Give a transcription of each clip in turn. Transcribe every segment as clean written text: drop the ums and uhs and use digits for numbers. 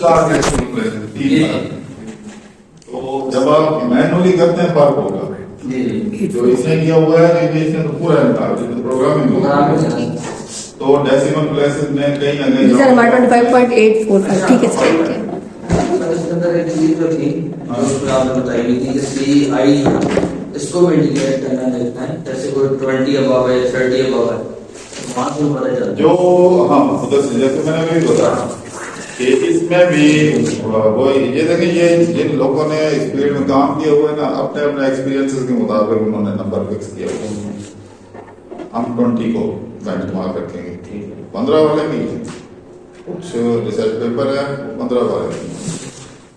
चार तो जब आप मैनुअली करते हैं फर्क होगा। जो इसने किया हुआ है इसने तो पूरा प्रोग्रामिंग होगा, तो डेसिमल प्लेसेस में कहीं ना कहीं सर हमारा 25.84 ठीक है सर। इसके अंदर एक चीज जो थी जो आपने बताई हुई थी कि सी आई इसको भी इंडिकेट करना देता है, जैसे कोई 20 अबव है 30 अबव है वहां से पता चलता है। जो हाँ उधर से जैसे मैंने भी बताया कि इसमें भी वो ये देखिए, ये जिन लोगों ने इस फील्ड में काम किया हुआ है ना, अपने अपने एक्सपीरियंसेस के मुताबिक उन्होंने नंबर फिक्स किया हुआ। हम 20 को बेंच मार्क रखेंगे, 15 वाले भी कुछ रिसर्च पेपर है 15 वाले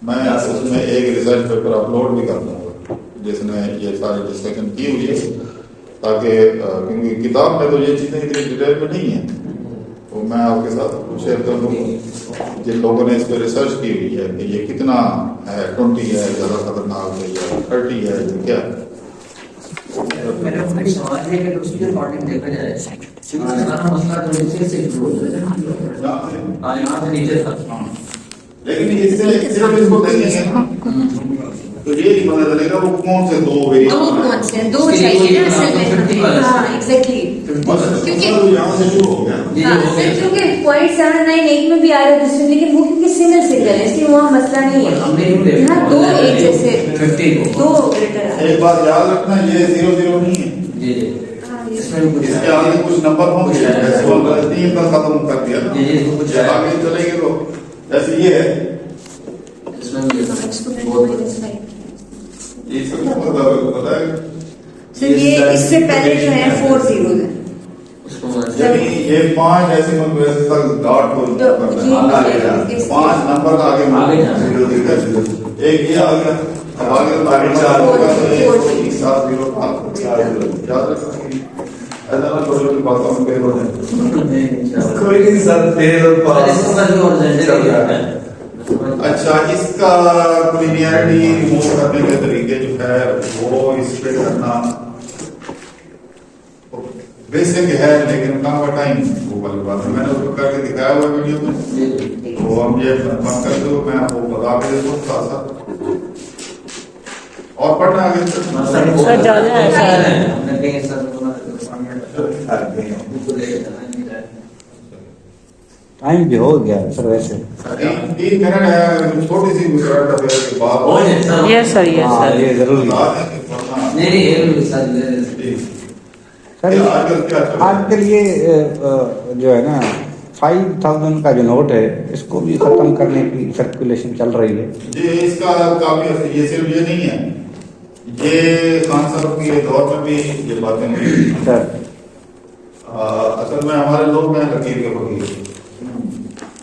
मैं उसमें एक रिसर्च पेपर अपलोड भी कर दूंगा जिसने ये सारी डिस्कशन की हुई है, ताकि क्योंकि किताब में तो ये चीजें इतनी डिटेल में नहीं है, तो मैं आपके साथ शेयर कर दूंगा जिन लोगों ने इस पर रिसर्च की हुई है कि ये कितना है, 20 है ज्यादा खतरनाक है या 30 है क्या। मेरा सवाल है कि उसकी अकॉर्डिंग देखा जाए सारा मसला तो नीचे से शुरू हो जाता है, यहाँ से नीचे तक, लेकिन इससे इसको देखेंगे ना तो ये नहीं पता चलेगा वो कौन से दो वेरिएबल दो चाहिए ना असल में। हाँ एग्जैक्टली, क्योंकि यहाँ से शुरू हो गया क्योंकि 0.79 एक में भी आ रहा है दूसरे, लेकिन वो क्योंकि सिंगल है इसलिए वहाँ मसला नहीं है। यहाँ दो एक जैसे दो ग्रेटर है। एक बात याद रखना, ये 0 नहीं है, इसके आगे कुछ नंबर होंगे, तीन का खत्म कर दिया ना, आगे चलेंगे तो जैसे ये है पता है सर ये इससे पहले जो है 4 zeros है, यानी ये 5 डेसिमल प्लेस तक डॉट को करना है, 5 नंबर का आगे एक ये आ गया, अब आगे 4 होगा तो एक 7 0 याद रखना। ऐसा ना छोटी बातों में फेल हो जाए, कोई नहीं सर, फेल और अच्छा इसका लिनियरिटी रिमूव करने के तरीके जो है वो इस पे करना बेसिक है, लेकिन कम टाइम वो वाली बात है, मैंने उसको करके दिखाया हुआ वीडियो में, तो हम ये बंद कर दो, मैं आपको बता के देता हूँ साथ साथ और पढ़ना आगे सर ज्यादा टाइम भी हो गया सर, वैसे 3 मिनट है, छोटी सी करंट अफेयर की बात। यस सर ये जरूरी है सर। आजकल ये जो है ना 5000 का जो नोट है इसको भी खत्म करने की सर्कुलेशन चल रही है। ये इसका काफी, ये सिर्फ ये नहीं है, ये खान साहब के दौर में भी ये बातें हुई सर। असल में हमारे लोग हैं लकीर के फकीर,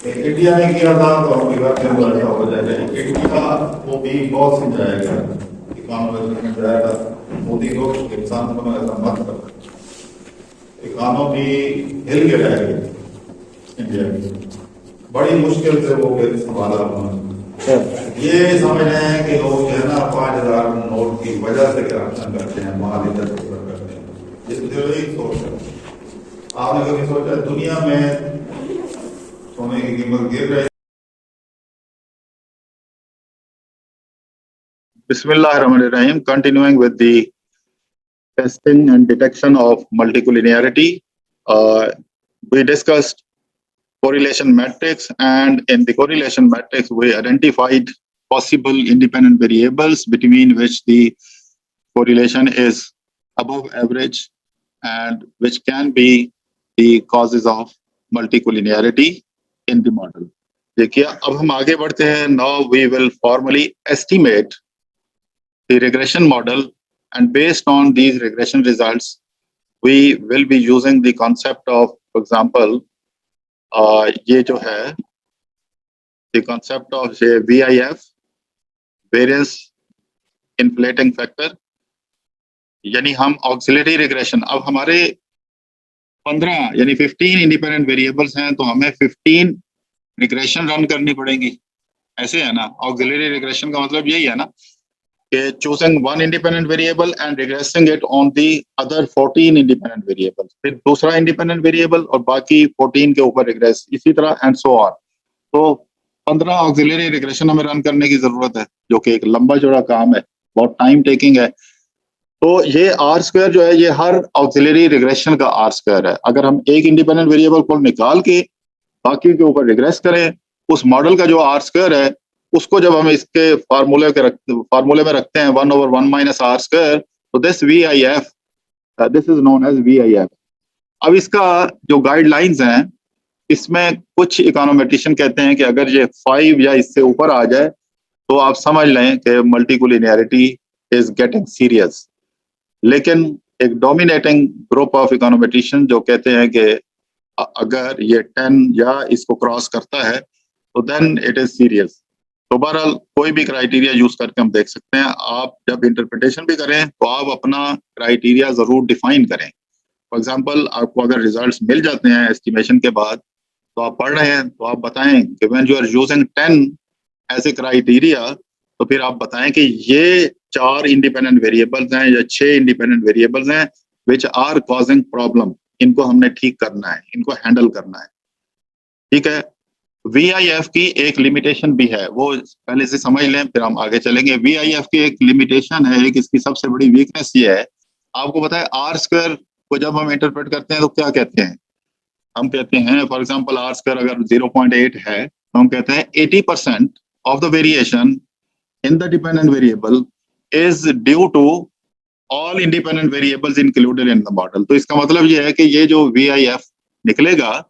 इंडिया ने किया था तो हम बिगाड़ के बढ़िया हो जाएगा। इंडिया वो भी बहुत समझाया गया, किसानों में समझाया था मोदी को किसान को ऐसा मत करो, किसानों भी हिल के रह गए इंडिया की, बड़ी मुश्किल से वो फिर संभाला उन्होंने। ये समझ रहे हैं कि लोग जो है ना 5000 नोट की वजह से करप्शन करते हैं, माल इधर उधर करते हैं, ये तो एक सोच है। आपने कभी सोचा दुनिया में सोने की कीमत गिर रही? Bismillahirrahmanirrahim. Continuing with the testing and detection of multicollinearity, we discussed correlation matrix, and in the correlation matrix we identified possible independent variables between which the correlation is above average and which can be the causes of multicollinearity in the model. देखिए अब हम आगे बढ़ते हैं. Now we will formally estimate the regression model, and based on these regression results we will be using the concept of, for example, ये जो है the concept of VIF, variance inflating factor, यानी हम auxiliary regression, अब हमारे 15 यानी 15 independent variables हैं तो हमें 15 रिग्रेशन रन करनी पड़ेंगी, ऐसे है ना. ऑक्सिलरी रिग्रेशन का मतलब यही है ना कि choosing one independent variable and regressing it on the other 14 independent variables, फिर दूसरा इंडिपेंडेंट वेरिएबल और बाकी 14 के ऊपर रिग्रेस, इसी तरह एंड सो ऑन. तो 15 ऑक्सिलरी रिग्रेशन हमें रन करने की जरूरत है, जो कि एक लंबा चौड़ा काम है, बहुत टाइम टेकिंग है। तो ये आर स्क्वायर जो है ये हर ऑक्सिलरी रिग्रेशन का आर स्क्वायर है। अगर हम एक इंडिपेंडेंट वेरिएबल को निकाल के बाकी के ऊपर रिग्रेस करें, उस मॉडल का जो आर स्क्वायर है उसको जब हम इसके फार्मूले में रखते हैं 1/1 माइनस आर स्क्वायर, तो this is known as VIF। अब इसका जो गाइडलाइंस हैं, इसमें कुछ इकोनोमेट्रिशियन कहते हैं कि अगर ये 5 या इससे ऊपर आ जाए तो आप समझ लें कि मल्टीकोलिनियरिटी इज गेटिंग सीरियस। लेकिन एक डोमिनेटिंग ग्रुप ऑफ इकोनोमेट्रिशियन जो कहते हैं कि अगर ये 10 या इसको क्रॉस करता है तो देन इट इज सीरियस। तो बहरहाल कोई भी क्राइटेरिया यूज करके हम देख सकते हैं। आप जब इंटरप्रिटेशन भी करें तो आप अपना क्राइटेरिया जरूर डिफाइन करें। फॉर एग्जाम्पल, आपको अगर रिजल्ट्स मिल जाते हैं एस्टिमेशन के बाद, तो आप पढ़ रहे हैं, तो आप बताएं कि when you are using 10 as a criteria, तो फिर आप बताएं कि ये 4 इंडिपेंडेंट वेरिएबल्स हैं या 6 इंडिपेंडेंट वेरिएबल्स हैं विच आर कॉजिंग प्रॉब्लम, इनको हमने ठीक करना है, इनको हैंडल करना है। ठीक है। VIF की एक लिमिटेशन भी है, वो पहले से समझ लें फिर हम आगे चलेंगे। VIF की एक लिमिटेशन है, एक इसकी सबसे बड़ी वीकनेस ये है, आपको पता है आर स्क्वायर को जब हम इंटरप्रेट करते हैं तो क्या कहते हैं? हम कहते हैं फॉर एग्जांपल आर स्क्वायर अगर 0.8 है तो हम कहते हैं 80% of the variation in the dependent variable is due to all independent variables included in the model. तो इसका मतलब ये है कि ये जो VIF निकलेगा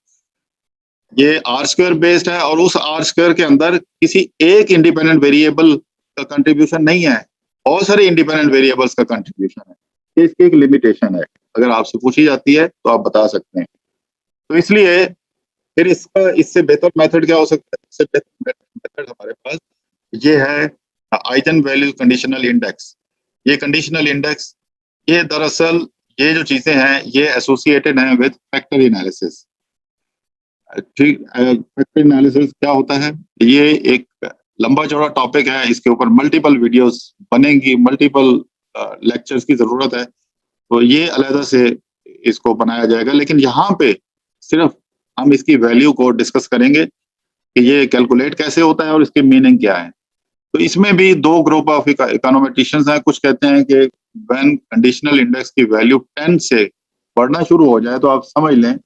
ये आर स्क्वायर बेस्ड है और उस आर स्क्वायर के अंदर किसी एक इंडिपेंडेंट वेरिएबल का कंट्रीब्यूशन नहीं है, बहुत सारे इंडिपेंडेंट वेरिएबल्स का कंट्रीब्यूशन है। इसकी एक लिमिटेशन है, अगर आपसे पूछी जाती है तो आप बता सकते हैं। तो इसलिए फिर इससे बेहतर मेथड क्या हो सकता है? इससे बेहतर मेथड हमारे पास ये है आइजन वैल्यू कंडीशनल इंडेक्स। ये कंडीशनल इंडेक्स, ये दरअसल ये जो चीजें हैं ये एसोसिएटेड हैं विद फैक्टर एनालिसिस। ठीक, फैक्टर एनालिसिस क्या होता है? ये एक लंबा चौड़ा टॉपिक है, इसके ऊपर मल्टीपल वीडियोस बनेंगी, मल्टीपल लेक्चर्स की जरूरत है, तो ये अलग से इसको बनाया जाएगा। लेकिन यहाँ पे सिर्फ हम इसकी वैल्यू को डिस्कस करेंगे कि ये कैलकुलेट कैसे होता है और इसकी मीनिंग क्या है। तो इसमें भी 2 ग्रुप ऑफ इकोनोमेट्रिशियंस हैं। कुछ कहते हैं कि व्हेन कंडीशनल इंडेक्स की वैल्यू 10 से बढ़ना शुरू हो जाए तो आप समझ लें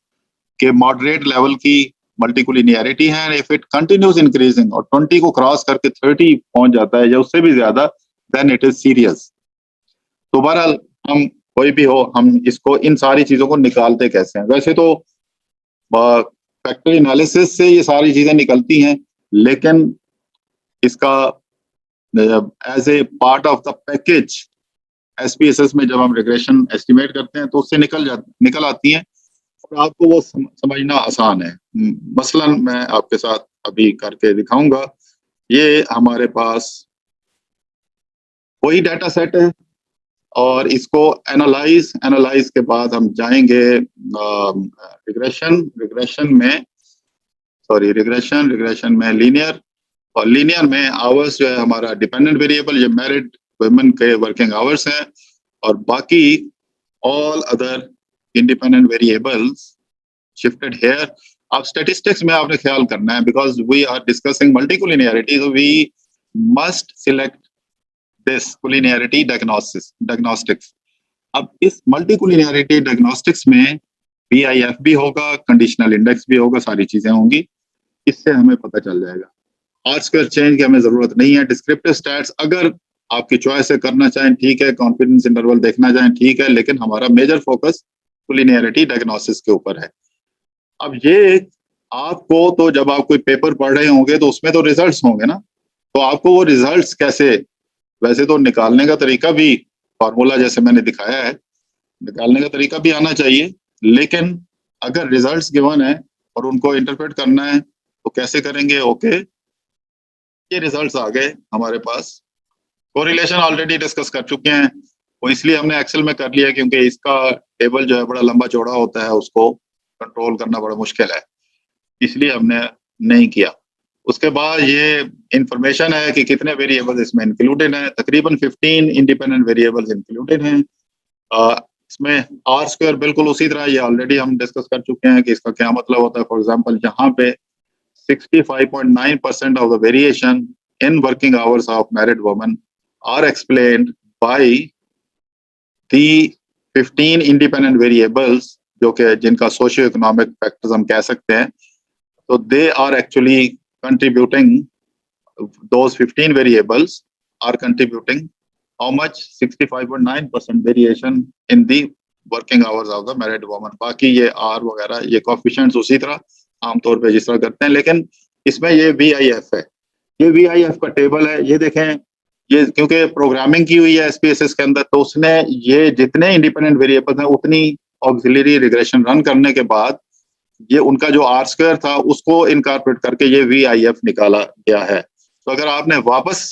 कि मॉडरेट लेवल की मल्टीकोलिनियरिटी है। इफ इट कंटिन्यूज इंक्रीजिंग और 20 को क्रॉस करके 30 पहुंच जाता है या उससे भी ज्यादा, देन इट इज सीरियस। तो बहरहाल हम कोई भी हो, हम इसको इन सारी चीजों को निकालते कैसे हैं? वैसे तो फैक्टर एनालिसिस से ये सारी चीजें निकलती हैं, लेकिन इसका as a part of the package SPSS में जब हम रिग्रेशन एस्टिमेट करते हैं तो उससे निकल आती हैं और आपको वो समझना आसान है। मसलन मैं आपके साथ अभी करके दिखाऊंगा। ये हमारे पास कोई डाटा सेट है और इसको एनालाइज के बाद हम जाएंगे रिग्रेशन में लीनियर, और लीनियर में आवर्स जो है हमारा डिपेंडेंट वेरिएबल, ये मैरिड वुमेन के वर्किंग आवर्स हैं, और बाकी all other independent variables shifted here. अब स्टैटिस्टिक्स में आपने ख्याल करना है, because we are discussing multicollinearity, so we must select this collinearity diagnostics। अब इस मल्टीकोलिनियरिटी डायग्नोस्टिक्स में VIF भी होगा, कंडीशनल इंडेक्स भी होगा, सारी चीजें होंगी। इससे हमें पता चल जाएगा। आर स्क्वायर चेंज की हमें जरूरत नहीं है। डिस्क्रिप्टिव स्टैट्स अगर आपकी चॉइस से करना चाहें ठीक है, कॉन्फिडेंस इंटरवल देखना चाहें ठीक है, लेकिन हमारा मेजर फोकस कोलिनियरिटी डायग्नोसिस के ऊपर है। अब ये आपको, तो जब आप कोई पेपर पढ़ रहे होंगे तो उसमें तो रिजल्ट्स होंगे ना, तो आपको वो रिजल्ट्स कैसे, वैसे तो निकालने का तरीका भी, फॉर्मूला जैसे मैंने दिखाया है, निकालने का तरीका भी आना चाहिए, लेकिन अगर रिजल्ट्स गिवन है और उनको इंटरप्रेट करना है तो कैसे करेंगे? ओके, ये रिजल्ट्स आ गए हमारे पास। कोरिलेशन ऑलरेडी डिस्कस कर चुके हैं, तो इसलिए हमने एक्सेल में कर लिया, क्योंकि इसका टेबल जो है बड़ा लंबा चौड़ा होता है, उसको कंट्रोल करना बड़ा मुश्किल है, इसलिए हमने नहीं किया। उसके बाद ये इंफॉर्मेशन है कि कितने वेरिएबल्स इसमें इंक्लूडेड हैं। तकरीबन 15 इंडिपेंडेंट वेरिएबल्स इंक्लूडेड हैं। इसमें आर स्क्वायर बिल्कुल उसी तरह, ये ऑलरेडी हम डिस्कस कर चुके हैं कि इसका क्या मतलब होता है। फॉर एग्जांपल यहाँ पे 65.9% of the variation in working hours of married women are explained by the 15 independent variables, जो कि जिनका सोशियो इकोनॉमिक फैक्टर्स हम कह सकते हैं. So they are actually contributing, those 15 variables are contributing how much? 65.9% variation in the working hours of the married woman. बाकी ये R वगैरह ये coefficients उसी तरह आमतौर पे जिस तरह करते हैं, लेकिन इसमें ये VIF है. ये VIF का टेबल है, ये देखें. ये क्योंकि प्रोग्रामिंग की हुई है SPSS के अंदर, तो उसने ये जितने इंडिपेंडेंट वेरिएबल्स हैं उतनी ऑक्सिलरी रिग्रेशन रन करने के बाद ये उनका जो R स्क्वायर था उसको इनकॉर्पोरेट करके ये VIF निकाला गया है. तो अगर आपने वापस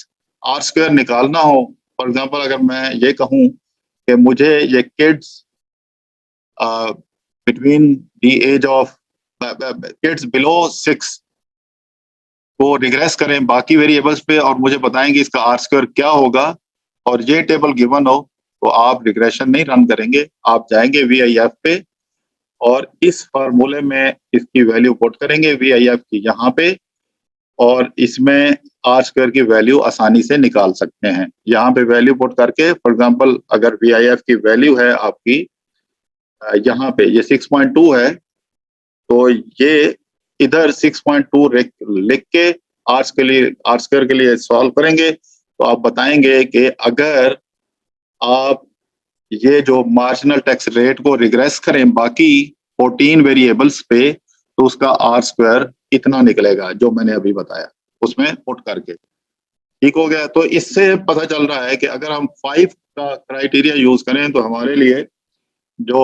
R स्क्वायर निकालना हो, फॉर एग्जांपल अगर मैं ये कहूं कि मुझे ये kids between the age of kids below 6 को रिग्रेस करें बाकी वेरिएबल्स पे और मुझे बताएं कि इसका R स्क्वायर क्या होगा, और ये टेबल गिवन हो, तो आप रिग्रेशन नहीं रन करेंगे, आप जाएंगे VIF पे और इस फार्मूले में इसकी वैल्यू पुट करेंगे VIF की यहाँ पे, और इसमें R स्क्वायर की वैल्यू आसानी से निकाल सकते हैं. यहाँ पे वैल्यू पुट करके, फॉर एग्जांपल अगर VIF की वैल्यू है आपकी यहाँ पे ये 6.2 है, तो ये इधर 6.2 लिख के R स्क्वायर के लिए सॉल्व करेंगे, तो आप बताएंगे कि अगर आप ये जो मार्जिनल टैक्स रेट को रिग्रेस करें बाकी 14 वेरिएबल्स पे, तो उसका R स्क्वायर इतना निकलेगा जो मैंने अभी बताया उसमें पुट करके. ठीक हो गया. तो इससे पता चल रहा है कि अगर हम 5 का क्राइटेरिया यूज करें तो हमारे लिए जो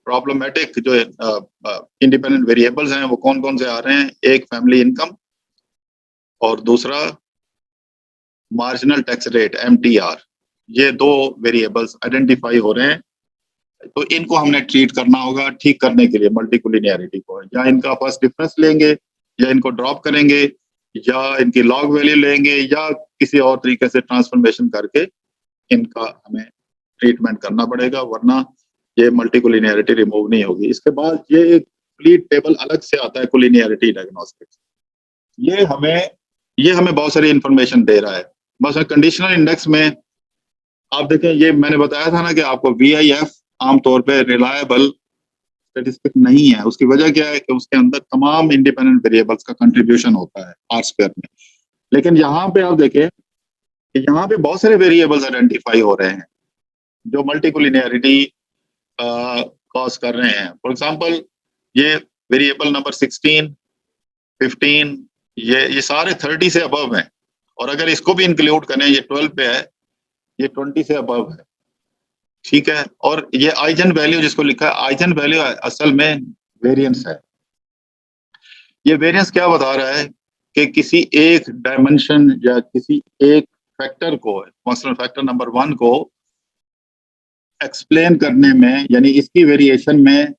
प्रॉब्लमेटिक जो इंडिपेंडेंट वेरिएबल्स हैं वो कौन कौन से आ रहे हैं. एक फैमिली इनकम और दूसरा मार्जिनल टैक्स रेट MTR. ये 2 वेरिएबल्स आइडेंटिफाई हो रहे हैं. तो इनको हमने ट्रीट करना होगा ठीक करने के लिए मल्टीकोलिनियरिटी को. या इनका फर्स्ट डिफरेंस लेंगे, या इनको ड्रॉप करेंगे, या इनकी लॉग वैल्यू लेंगे, या किसी और तरीके से ट्रांसफॉर्मेशन करके इनका हमें ट्रीटमेंट करना पड़ेगा, वरना ये मल्टीकोलिनियरिटी रिमूव नहीं होगी. इसके बाद ये एक कंप्लीट टेबल अलग से आता है कोलिनियरिटी डायग्नोस्टिक्स. ये हमें बहुत सारी इंफॉर्मेशन दे रहा है. बस कंडीशनल इंडेक्स में आप देखें, ये मैंने बताया था ना कि आपको VIF आमतौर पे रिलायबल स्टेटिस्टिक नहीं है. उसकी वजह क्या है कि उसके अंदर तमाम इंडिपेंडेंट वेरिएबल्स का कंट्रीब्यूशन होता है R स्क्वायर में. लेकिन यहाँ पे आप देखें कि यहाँ पे बहुत सारे वेरिएबल्स आइडेंटिफाई हो रहे हैं जो मल्टीकोलिनियरिटी कॉज कर रहे हैं. फॉर एग्जांपल ये वेरिएबल नंबर 16, 15, ये सारे 30 से अबव हैं, और अगर इसको भी इंक्लूड करें ये 12 पे है, ये 20 से अबव है. ठीक है. और ये आइजन वैल्यू जिसको लिखा है, आइजन वैल्यू असल में वेरिएंस है. ये वेरिएंस क्या बता रहा है कि किसी एक डायमेंशन या किसी एक फैक्टर को, मसलन फैक्टर नंबर 1 को एक्सप्लेन करने में, यानी इसकी वेरिएशन में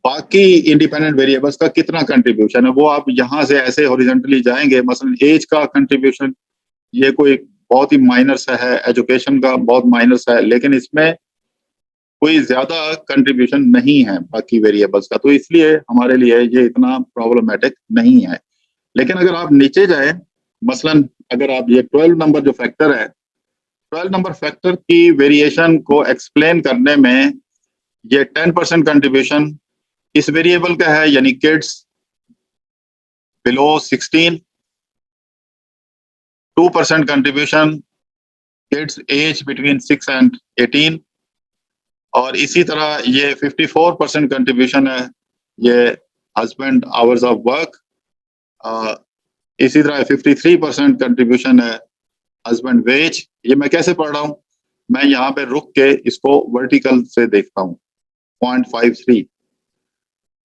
बाकी इंडिपेंडेंट वेरिएबल्स का कितना कंट्रीब्यूशन है, वो आप यहाँ से ऐसे हॉरिजॉन्टली जाएंगे. मसलन एज का कंट्रीब्यूशन ये कोई बहुत ही माइनर सा है, एजुकेशन का बहुत माइनर सा है, लेकिन इसमें कोई ज्यादा कंट्रीब्यूशन नहीं है बाकी वेरिएबल्स का, तो इसलिए हमारे लिए ये इतना प्रॉब्लमेटिक नहीं है. लेकिन अगर आप नीचे जाए, मसलन अगर आप ये 12 नंबर जो फैक्टर है, 12 नंबर फैक्टर की वेरिएशन को एक्सप्लेन करने में ये 10% कंट्रीब्यूशन इस वेरिएबल का है, यानी kids below 16, 2% contribution kids age between 6 and 18, और इसी तरह ये 54% कंट्रीब्यूशन है ये हस्बैंड आवर्स ऑफ वर्क. इसी तरह 53% कंट्रीब्यूशन है हस्बैंड वेज. ये मैं कैसे पढ़ रहा हूँ, मैं यहाँ पे रुक के इसको वर्टिकल से देखता हूँ. 0.53.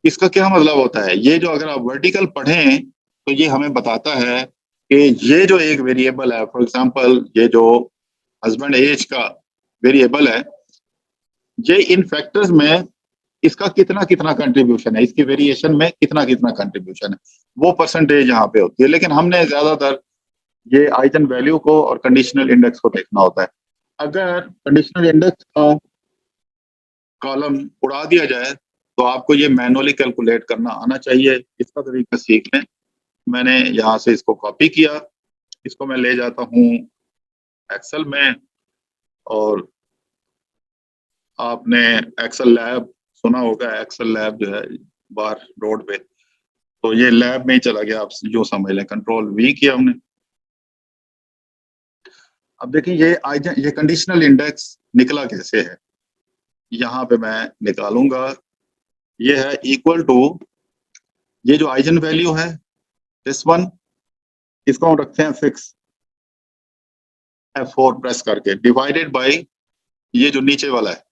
इसका क्या मतलब होता है, ये जो अगर आप वर्टिकल पढ़ें तो ये हमें बताता है कि ये जो एक वेरिएबल है, फॉर एग्जांपल ये जो हस्बैंड एज का वेरिएबल है, ये इन फैक्टर्स में इसका कितना कितना कंट्रीब्यूशन है, इसकी वेरिएशन में कितना कितना कंट्रीब्यूशन है, वो परसेंटेज यहाँ पे होती है. लेकिन हमने ज्यादातर ये आइजन वैल्यू को और कंडीशनल इंडेक्स को देखना होता है. अगर कंडीशनल इंडेक्स का कॉलम उड़ा दिया जाए तो आपको ये मैनुअली कैलकुलेट करना आना चाहिए. इसका तरीका सीख लें. मैंने यहाँ से इसको कॉपी किया, इसको मैं ले जाता हूँ एक्सेल में, और आपने एक्सेल लैब सुना होगा, एक्सेल लैब जो है बाहर रोड पे, तो ये लैब में ही चला गया, आप जो समझ लें, कंट्रोल वी किया हमने। अब देखिए ये कंडीशनल इंडेक्स निकला कैसे है, यहाँ पे मैं निकालूंगा। ये है इक्वल टू, ये जो आइजन वैल्यू है दिस वन, इसको हम रखते हैं फिक्स, F4 प्रेस करके, डिवाइडेड बाय ये जो नीचे वाला है,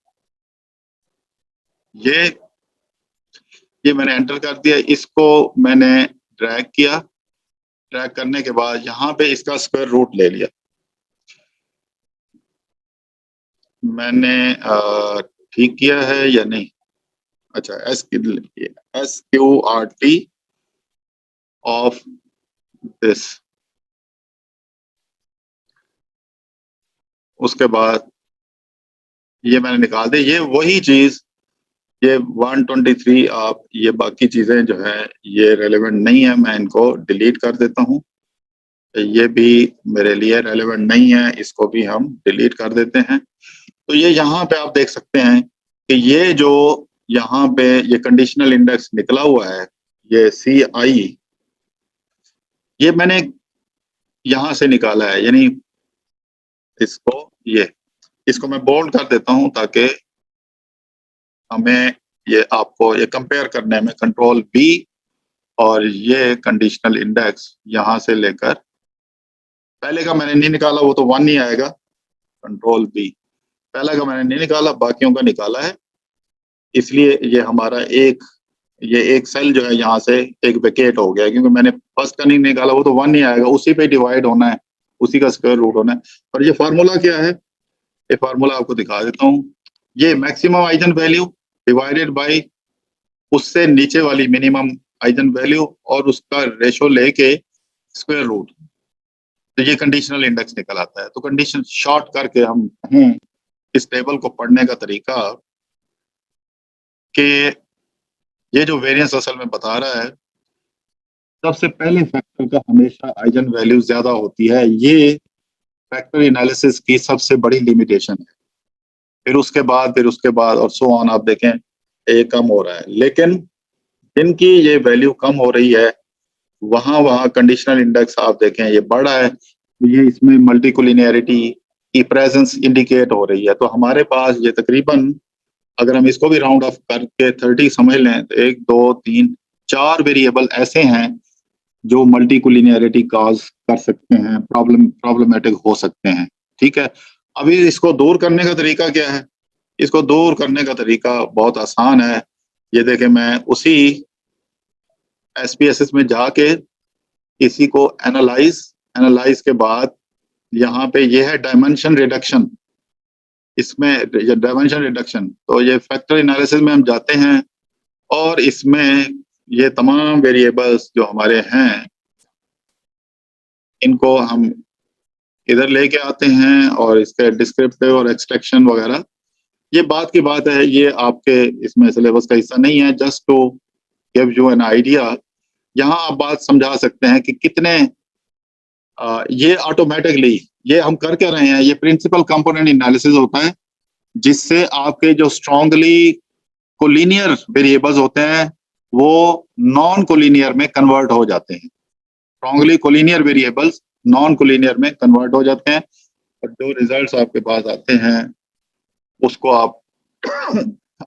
ये मैंने एंटर कर दिया, इसको मैंने ड्रैग किया, ड्रैग करने के बाद यहाँ पे इसका स्क्वायर रूट ले लिया मैंने। ठीक किया है या नहीं? अच्छा, SQRT ऑफ दिस, उसके बाद ये मैंने निकाल दी। ये वही चीज, ये 123, आप ये बाकी चीजें जो है ये रेलेवेंट नहीं है, मैं इनको डिलीट कर देता हूँ। ये भी मेरे लिए रेलेवेंट नहीं है, इसको भी हम डिलीट कर देते हैं। तो ये यहाँ पे आप देख सकते हैं कि ये जो यहाँ पे ये कंडीशनल इंडेक्स निकला हुआ है, ये CI, ये मैंने यहाँ से निकाला है, यानी इसको मैं बोल्ड कर देता हूँ ताकि हमें ये आपको ये कंपेयर करने में, कंट्रोल B, और ये कंडीशनल इंडेक्स यहाँ से लेकर, पहले का मैंने नहीं निकाला, वो तो 1 ही आएगा, कंट्रोल B, पहला का मैंने नहीं निकाला, बाकियों का निकाला है, इसलिए ये हमारा एक सेल जो है यहाँ से एक वेकेट हो गया, क्योंकि मैंने फर्स्ट का नहीं निकाला, वो तो 1 ही आएगा, उसी पे डिवाइड होना है, उसी का स्क्वायर रूट होना है। और ये फार्मूला क्या है, ये फार्मूला आपको दिखा देता हूँ। ये maximum eigen value divided by उससे नीचे वाली मिनिमम आइजन वैल्यू और उसका रेशो लेके स्क्वायर रूट, तो ये कंडीशनल इंडेक्स निकल आता है। तो कंडीशन शॉर्ट करके हम इस टेबल को पढ़ने का तरीका कि ये जो वेरिएंस असल में बता रहा है, सबसे पहले फैक्टर का हमेशा आइजन वैल्यू ज्यादा होती है, ये फैक्टर एनालिसिस की सबसे बड़ी लिमिटेशन है। फिर उसके बाद और सो ऑन, आप देखें ये कम हो रहा है, लेकिन जिनकी ये वैल्यू कम हो रही है वहां कंडीशनल इंडेक्स आप देखें ये बढ़ रहा है, तो ये इसमें मल्टीकोलिनियरिटी की प्रेजेंस इंडिकेट हो रही है। तो हमारे पास ये तकरीबन, अगर हम इसको भी राउंड ऑफ करके 30 समझ लें, तो 1 2 3 4 वेरिएबल ऐसे हैं जो मल्टीकोलिनियरिटी कॉज कर सकते हैं, प्रॉब्लमेटिक हो सकते हैं। ठीक है, अभी इसको दूर करने का तरीका क्या है? इसको दूर करने का तरीका बहुत आसान है। ये देखें, मैं उसी SPSS में जाके इसी को एनालाइज के बाद यहाँ पे ये है डायमेंशन रिडक्शन, इसमें ये डायमेंशन रिडक्शन, तो ये फैक्टर एनालिसिस में हम जाते हैं और इसमें ये तमाम वेरिएबल्स जो हमारे हैं इनको हम इधर लेके आते हैं और इसके डिस्क्रिप्टिव और एक्सट्रैक्शन वगैरह, ये बात की बात है, ये आपके इसमें सिलेबस का हिस्सा नहीं है, just to give you an idea. यहाँ आप बात समझा सकते हैं कि कितने ये ऑटोमेटिकली ये हम कर क्या रहे हैं, ये प्रिंसिपल कंपोनेंट एनालिसिस होता है जिससे आपके जो स्ट्रांगली कोलिनियर वेरिएबल्स होते हैं वो नॉन कोलिनियर में कन्वर्ट हो जाते हैं, strongly collinear variables non collinear में कन्वर्ट हो जाते हैं, और जो रिजल्ट्स आपके पास आते हैं उसको आप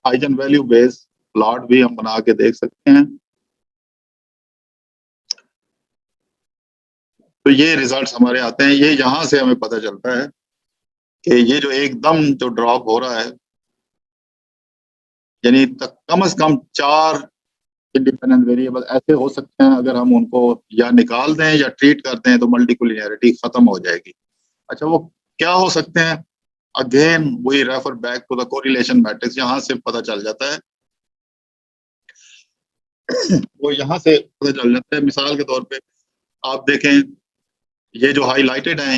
आइजन वैल्यू बेस्ड प्लॉट भी हम बना के देख सकते हैं। तो ये रिजल्ट्स हमारे आते हैं, ये यहाँ से हमें पता चलता है कि ये जो एकदम जो ड्रॉप हो रहा है, यानी कम से कम 4 इंडिपेंडेंट वेरिएबल ऐसे हो सकते हैं, अगर हम उनको या निकाल दें या ट्रीट कर दें तो मल्टीकोलिनियरिटी खत्म हो जाएगी। अच्छा, वो क्या हो सकते हैं? Again we refer back to the correlation matrix, यहाँ से पता चल जाता है वो यहाँ से पता चल जाता है। मिसाल के तौर पे आप देखें, ये जो हाईलाइटेड हैं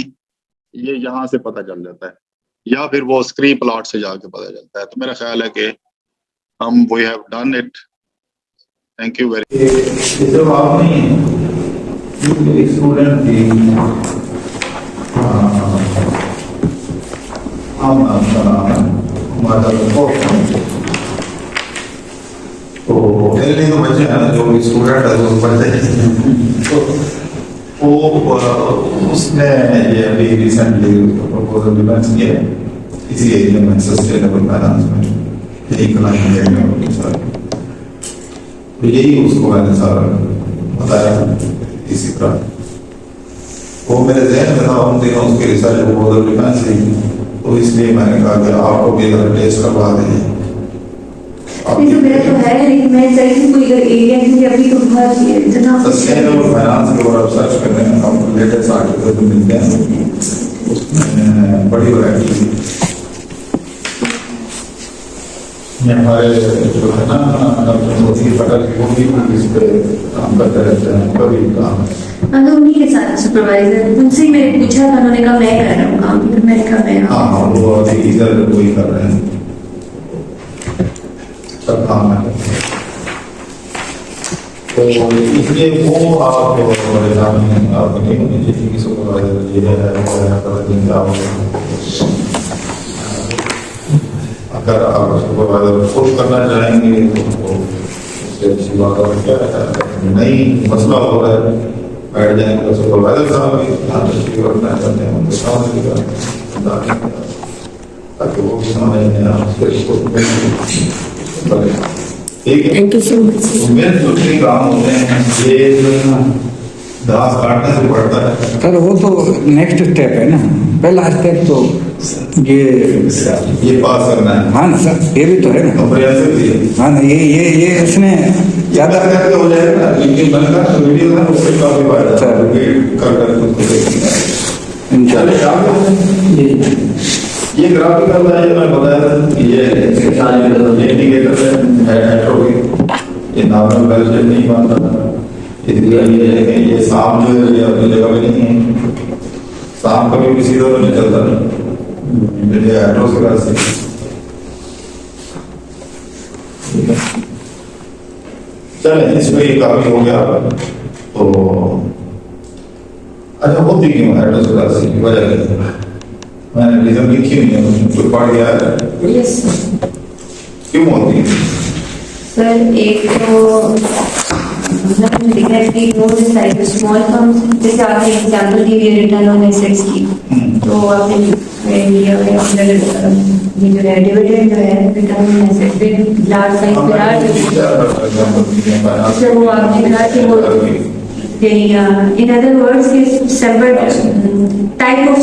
ये यहाँ से पता चल जाता है, या फिर वो स्क्री प्लॉट से जाके पता चलता है। तो मेरा ख्याल है कि हम we have done it. Thank you very ये जब आपने स्टूडेंट की हम हमारा तो दिल्ली तो बच्चे हैं जो भी स्टूडेंट है वो बच्चे तो वो उसने ये अभी रिसेंटली प्रपोजल डिफेंस किया है इसी एरिया में सस्टेनेबल फाइनेंस में यही क्लाइंट एरिया में सारा तो यही उसको मैंने सारा बताया इसी तरह वो मेरे जहन में था उन दिनों उसके रिसर्च प्रपोजल डिफेंस ही तो इसलिए मैंने कहा कि आपको भी अगर टेस्ट करवा दें नहीं तो मेरा तो है लेकिन मैं चाहती हूँ कोई अगर एरिया क्योंकि अभी तो बहुत इतना सस्टेनेबल फाइनेंस के ऊपर आप सर्च कर रहे हैं आपको लेटेस्ट आर्टिकल तो मिलते हैं उसमें बड़ी वैरायटी हमारे जो है ना मोदी पटल वो भी इस पे काम करते रहते हैं कभी काम हाँ तो उन्हीं के साथ सुपरवाइजर उनसे ही मैंने पूछा था उन्होंने कहा मैं कर रहा हूँ काम फिर मैंने कहा मैं हाँ वो अभी इधर वही कर रहे हैं सब काम है तो इसलिए वो आप नहीं होनी चाहिए कि सुपरवाइजर ये है अगर आप सुपरवाइजर खुद करना चाहेंगे तो उससे अच्छी बात और क्या है नहीं मसला हो रहा है बैठ जाएंगे तो सुपरवाइजर साहब भी रखना चाहते हैं उनके सामने ताकि वो भी समझ ठीक है थैंक यू सो मच मेरे दूसरे काम होते हैं ये घास काटने से पड़ता है सर वो तो नेक्स्ट स्टेप है ना पहला स्टेप तो ये पास करना है हाँ ना सर ये भी तो है ना कंप्रिहेंसिव भी है हाँ ना ये इसमें ज्यादा करके हो जाएगा ना लेकिन बनकर तो वीडियो ना उससे काफी फायदा अच्छा। है कर उसको देखिएगा ये ग्राफिकल है ये मैं बताया था कि ये इंडिकेटर है एट्रोफी ये नॉर्मल वैल्यू नहीं बनता इसलिए ये सांप जो है ये अपनी जगह पे नहीं है सांप कभी किसी तरह नहीं चलता ये एट्रोफी से चले इसमें ये काफी हो गया तो अच्छा होती क्यों एट्रोफी की वजह मैंने रीजन लिखी नहीं है कुछ पढ़ गया है यस क्यों होती है सर एक तो लिखा है कि no this type small firms जैसे आपने एग्जांपल दी है रिटर्न ऑन एसेट्स की तो आपने लिया है अंदर ये जो है डिविडेंड जो है रिटर्न ऑन एसेट्स पे लार्ज साइज पे लार्ज वो आपने कहा कि वो in other words कि सैंपल टाइप ऑफ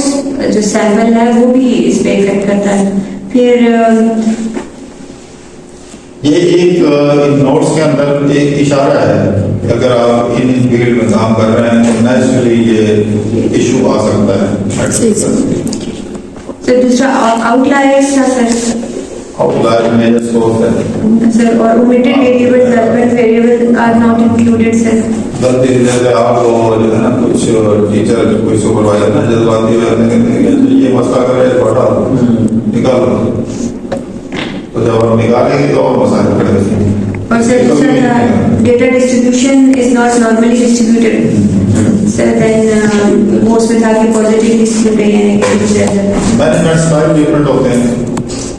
जो सैंपल है वो भी इस पे इफेक्ट करता है फिर ये एक नोट्स के अंदर एक इशारा है कि अगर आप इन फील्ड में काम कर रहे हैं तो नेचुरली ये इशू आ सकता है तो दूसरा आउटलायर्स था सर आउटलायर मेजर सोर्स है सर और omitted variables relevant variable are not included sir गलती जैसे आप जो है ना कुछ टीचर कोई सुपरवाइजर ना जज्बाती ये मसला करे बढ़ा निकालो तो जब हम निकालेंगे तो और मसाइल खड़े होंगे और सर दूसरा था data distribution is not normally distributed sir then most में था कि positive distribute है या negative मैनेजमेंट स्टाइल डिफरेंट होते हैं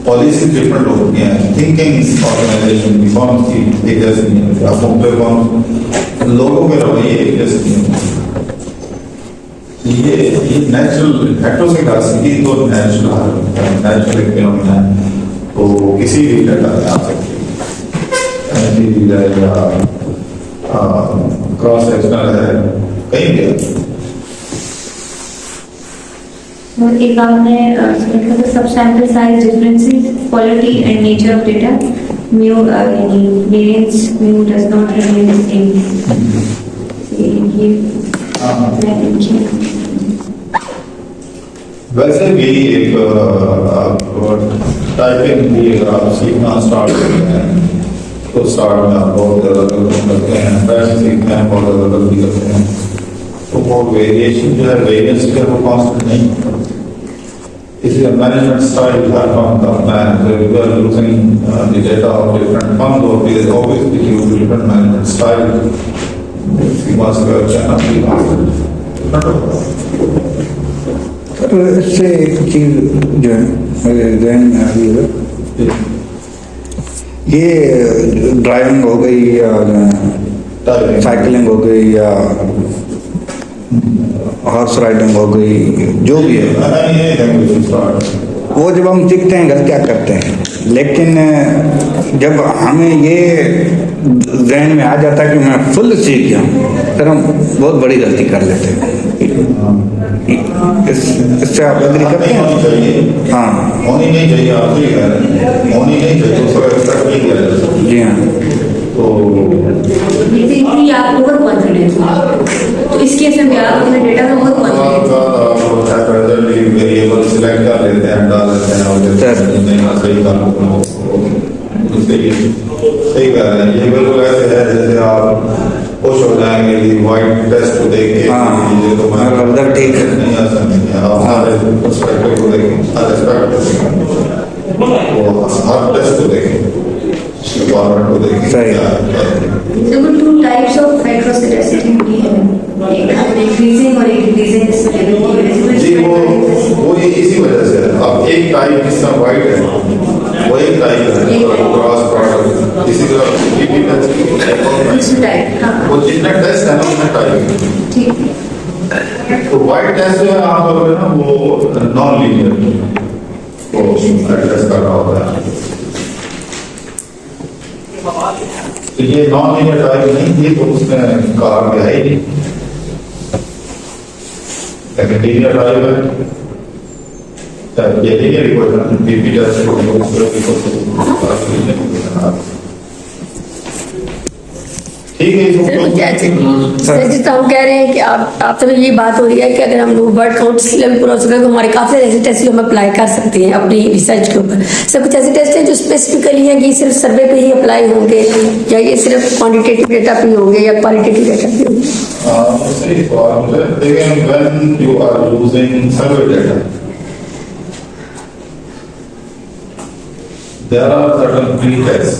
पॉलिसी डिफरेंट होती है थिंकिंग ऑर्गेनाइजेशन की फॉर्म की एक जैसे नहीं होती आप फॉर्म लोगों के रवैये एक जैसे नहीं होते ये नेचुरल हेटेरोसिडासिटी तो नेचुरल फिनोमेना है तो किसी भी डाटा में आ सकती है या क्रॉस सेक्शनल है कहीं भी एक आपने सब sample size differences quality and nature of data mu यानी variance mu does not remain the same वैसे भी एक टाइपिंग भी अगर आप सीखना स्टार्ट करते हैं तो स्टार्ट में आप बहुत ज़्यादा गलती करते हैं पैट सीखते हैं बहुत ज़्यादा गलती करते हैं तो वो वेरिएशन जो है वेरिएंस जो है वो कांस्टेंट नहीं इसलिए मैनेजमेंट स्टाइल हर फर्म का अपना है so you are using the data of different firms or there is obviously different management style once you have channel, you constant. Sir इससे एक चीज जो है मेरे जहन में आ रही है, ये ड्राइविंग हो गई या साइकिलिंग हो गई या हॉर्स राइडिंग हो गई, जो भी है, वो जब हम सीखते हैं गलतियाँ करते हैं, लेकिन जब हमें ये जहन में आ जाता है कि मैं फुल सीख गया, फिर हम बहुत बड़ी गलती कर लेते हैं। इससे आप एग्री करते हैं? हाँ, होनी नहीं चाहिए, आप सही कह रहे हैं, होनी नहीं चाहिए, उसको एक्सपेक्ट नहीं किया जा सकता। जी हाँ। तो बेसिकली आप ओवर कॉन्फिडेंस हो, तो इस केस में आप अपने डेटा में बहुत कॉन्फिडेंस वेरिएबल सिलेक्ट कर लेते हैं, डाल देते हैं और सही काम सही कह रहे हैं। ये बिल्कुल ऐसे है जैसे आप खुश हो जाएंगे कि वाइट टेस्ट को देख के तो मैं ठीक है, नहीं ऐसा नहीं है। आप सारे पर्सपेक्टिव को देखें, हर एस्पेक्ट को देखें, वो हर टेस्ट को देखें, फॉर्मेट को देखें। देखो टू टाइप्स ऑफ हेटेरोस्केडेसिटी होती है, एक इंक्रीजिंग और एक डिक्रीजिंग इसमें जी वो ये इसी वजह से है। अब एक टाइप जिसका वाइट है वो एक टाइप है क्रॉस प्रोडक्ट, इसी तरह वो जितने टेस्ट है ना उसमें टाइप है। तो वाइट टेस्ट जो है आमतौर पर ना वो नॉन लीनियर को एड्रेस कर रहा होता है। तो ये नॉन लीनियर टाइप नहीं थी तो उसमें कहा गया है ही नहीं, लेकिन लीनियर टाइप है। ये लीनियर इक्वेशन बीपी टेस्ट ठीक है। सर जितना हम कह रहे हैं कि आप तभी ये बात हो रही है कि अगर हम लोग वर्ड काउंट लेवल पूरा हो सके तो हमारे काफी ऐसे टेस्ट हम अप्लाई कर सकते हैं अपनी रिसर्च के ऊपर। सर कुछ ऐसे टेस्ट हैं जो स्पेसिफिकली हैं कि सिर्फ सर्वे पे ही अप्लाई होंगे या ये सिर्फ क्वांटिटेटिव डेटा पे होंगे या क्वालिटेटिव डेटा पे होंगे? सही सवाल है। लेकिन when you are using survey data there are certain pre-tests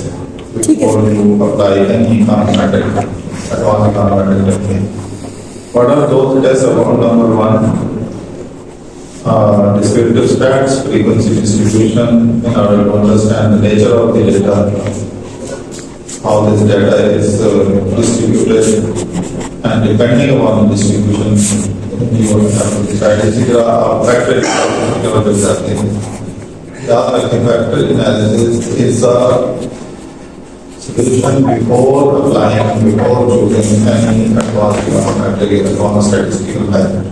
before you apply any econometric, advanced econometric testing. What are those tests about? Number one, descriptive stats, frequency distribution, in order to understand the nature of the data, how this data is distributed, and depending upon the distribution, you will have to decide. इसी तरह आप factor analysis करते हैं। Factor analysis is a solution before applying, before choosing any advanced econometric, advanced statistical method.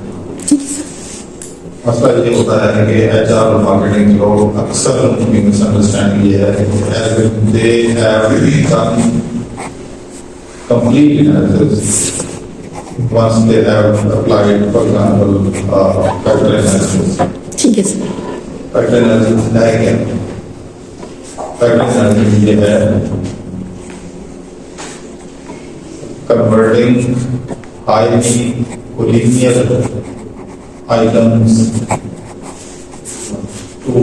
मसला ये होता है कि HR और मार्केटिंग लोग अक्सर उनकी मिसअंडरस्टैंडिंग ये है कि they have done complete analysis once they have applied, for example, factor analysis. ठीक है सर। फैक्टर एनालिसिस है क्या? फैक्टर एनालिसिस ये है converting highly collinear items to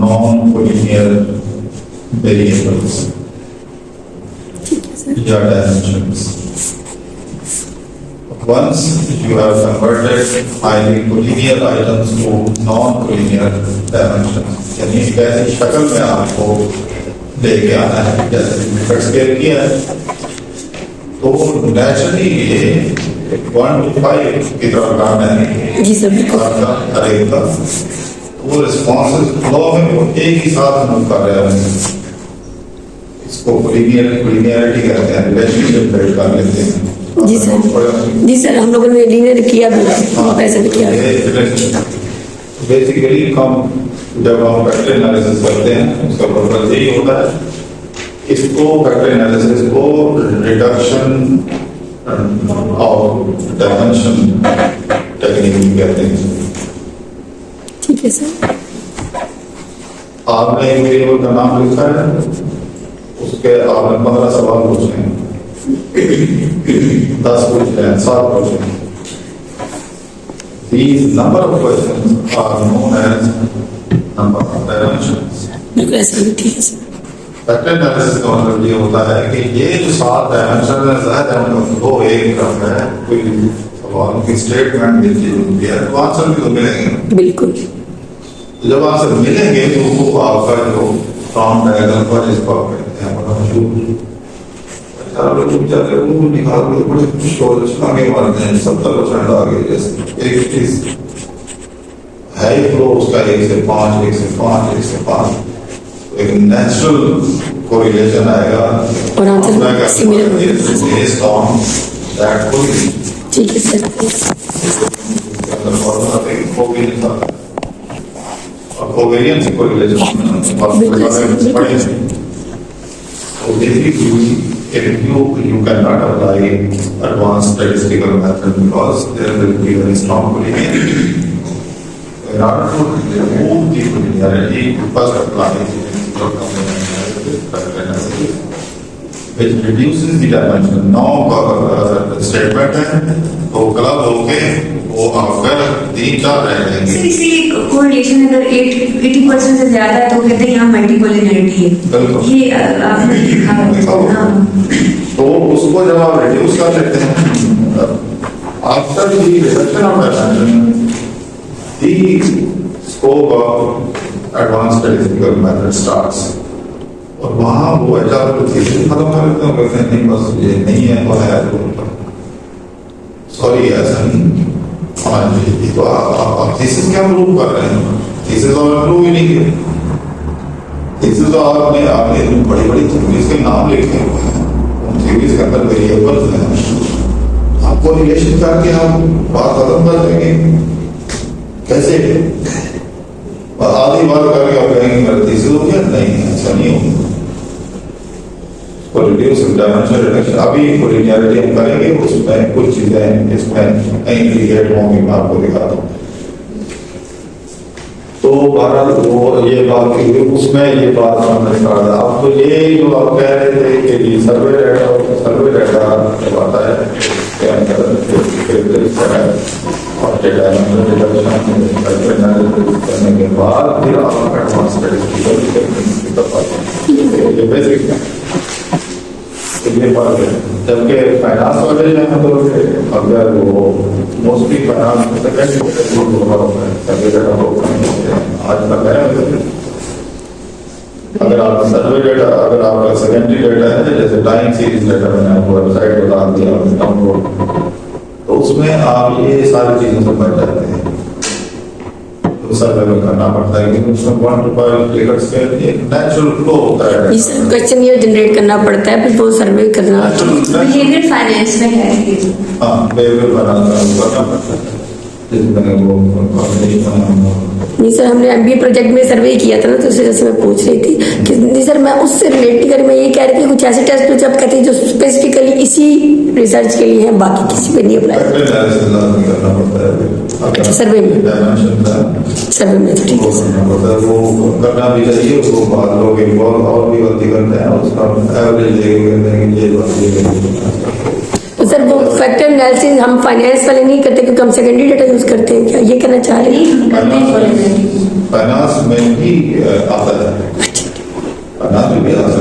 non-collinear variables या dimensions. Once you have converted highly collinear items to non-collinear dimensions, यानी एक ऐसी शक्ल में आपको लेके आना है जैसे स्केल किया है, तो नेचुरली ये 1 to 5 की तरफ काम है जी सर बिल्कुल। हर एक का वो रिस्पॉन्स फ्लो में वो एक ही साथ मूव कर रहे हैं। इसको कोलिनियरिटी कहते हैं, रिलेशनशिप बिल्ड कर लेते हैं। जी सर हम लोगों ने लीनियर किया भी पैसे भी किया। बेसिकली हम जब हम फैक्टर एनालिसिस करते हैं उसका पर्पस यही होता है, इसको फैक्टर एनालिसिस को रिडक्शन ऑफ डायमेंशन टेक्निक कहते हैं। ठीक है सर। आपने एक वेरिएबल का नाम लिखा है, उसके आपने 15 सवाल पूछे हैं, 10 पूछ रहे हैं, 7 पूछ रहे हैं। These number of questions are known as number of dimensions. बिल्कुल ऐसा भी ठीक है सर। फैक्टर एनालिसिस का मतलब ये होता है कि ये जो 7 डायमेंशन है ज़ाहिर है मतलब दो एक तरफ है कोई सवाल की स्टेटमेंट मिलती जुलती है तो आंसर भी तो मिलेंगे। बिल्कुल। तो जब आंसर मिलेंगे तो वो आपका जो फ्रॉम डायग्राम पर इसको आप कहते हैं बड़ा मशहूर चार लोग बेचारे वो निकाल के बड़े खुश हो आगे मारते हैं 70% आगे जैसे एक चीज है फ्लो उसका 1 से 5 1 से 5 1 से 5 एक नेचुरल कोरिलेशन आएगा और answer similar based on that correlation. ठीक है सर। अंदर फॉर्मूला पे को भी लिखा है और कोवेरिएंस कोरिलेशन और पढ़े so basically if you cannot apply advanced statistical method because there will be very strong collinearity. In order to remove the collinearity, you first apply which reduces the dimension. Now statement है तो club होके वो आपका 3-4 रह जाएंगे। Sir इसी correlation अगर 80% से ज्यादा है तो कहते हैं यहाँ मल्टीकोलिनरिटी है। ये आपने लिखा है। हाँ। तो उसको जब आप रिड्यूस कर लेते हैं after the reduction of dimension the scope of advance statistical method starts और वहां वो एचआर को थीसिस खत्म कर लेते हैं कहते हैं नहीं बस ये नहीं है तो है तो सॉरी ऐसा नहीं हाँ जी तो आप थीसिस क्या प्रूव कर रहे हैं थीसिस और प्रूव ही नहीं किया थीसिस तो आपने बड़ी बड़ी थ्योरीज के नाम लिखे हुए हैं थ्योरीज के अंदर वेरिएबल्स हैं आपको रिलेशन करके हम बात खत्म कर देंगे कैसे आधी बात करके आप कहेंगे मेरा थीसिस हो गया नहीं ऐसा नहीं होगा रिड्यूस डायमेंशन रिडक्शन अभी कोलिनियरिटी हम करेंगे उसमें कुछ चीजें इसमें इंडिकेट होंगी मैं आपको दिखाता हूँ। तो बहरहाल वो ये बात की उसमें ये बात समझ पा रहा अब तो ये जो आप कह रहे थे कि सर्वे डाटा जब आता है के अंदर और डायमेंशन रिडक्शन करने के बाद फिर आप एडवांस स्टैटिस्टिकल ये बेसिक है ये बात है जबकि फाइनेंस वाले जो है तो अगर वो मोस्टली फाइनेंस सेकेंड होगा आज तक है अगर आप सर्वे डेटा अगर आपका सेकेंडरी डेटा है जैसे टाइम सीरीज डेटा मैंने आपको वेबसाइट बता दिया डाउनलोड तो उसमें आप ये सारी चीजों से बच जाते हैं तो सर्वे में करना पड़ता है क्योंकि उसमें क्वांटिफाइड टिकट्स के एक नेचुरल फ्लो होता है इस क्वेश्चन ये जनरेट करना पड़ता है फिर वो सर्वे करना बिहेवियर फाइनेंस में है ये। हाँ बिहेवियर करना पड़ता है जिसमें वो नहीं सर हमने एमबीए प्रोजेक्ट में सर्वे किया था ना तो उससे जैसे मैं पूछ रही थी कि नहीं सर मैं उससे रिलेट कर मैं ये कह रही थी कुछ ऐसे टेस्ट जो आप कहते हैं जो स्पेसिफिकली इसी रिसर्च के लिए हैं बाकी किसी पे नहीं अप्लाई करना पड़ता है अच्छा सर्वे में सर्वे में तो ठीक है सर वो करना भी चाहिए उसको बाद लोग इन्वॉल्व और भी गलती करते हैं उसका एवरेज लेके तो सर वो फैक्टर एनालिसिस हम फाइनेंस वाले नहीं करते क्योंकि हम सेकेंडरी डेटा यूज करते हैं क्या ये कहना चाह रहे हैं फाइनेंस में भी आता है